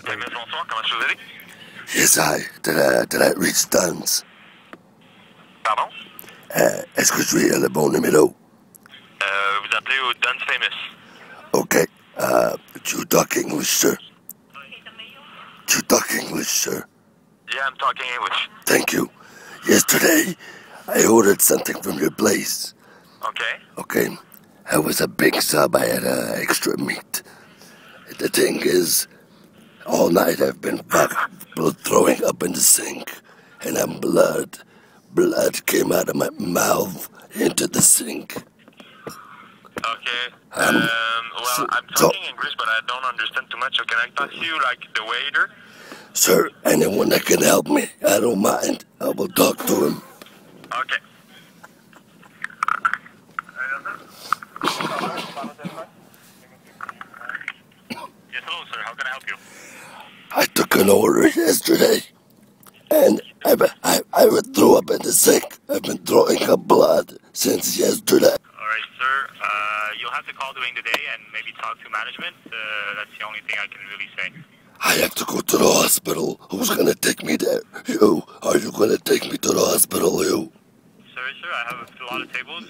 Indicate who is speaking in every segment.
Speaker 1: MS, bonsoir, comment je peux vous aider?
Speaker 2: Yes, did I reach Duns?
Speaker 1: Pardon?
Speaker 2: Est-ce que je suis à le bon numéro?
Speaker 1: Vous appelez au Duns Famous.
Speaker 2: Okay, do you talk English, sir? Do you talk English, sir?
Speaker 1: Yeah, I'm talking English.
Speaker 2: Thank you. Yesterday, I ordered something from your place.
Speaker 1: Okay.
Speaker 2: Okay, it was a big sub. I had extra meat. The thing is, all night I've been blood throwing up in the sink, and then blood came out of my mouth into the sink.
Speaker 1: Okay. Well, I'm talking English, but I don't understand too much. So can I pass you, like, the waiter?
Speaker 2: Sir, anyone that can help me, I don't mind. I will talk to him.
Speaker 1: Okay. Yes, hello, sir. How can I help you?
Speaker 2: I took an order yesterday, and I threw up in the sink. I've been throwing up blood since yesterday.
Speaker 1: All right, sir. You'll have to call during the day and maybe talk to management. That's the only thing I can really say.
Speaker 2: I have to go to the hospital. Who's gonna take me there? You? Are you gonna take me to the hospital, you?
Speaker 1: Sorry, sir. I have a lot of tables,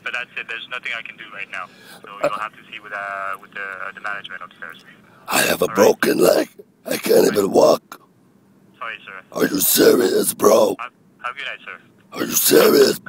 Speaker 1: but that's it. There's nothing I can do right now. So you'll have to see with the management upstairs.
Speaker 2: I have a broken leg. I can't even walk.
Speaker 1: Sorry, sir.
Speaker 2: Are you serious, bro?
Speaker 1: Have a good night, sir.
Speaker 2: Are you serious?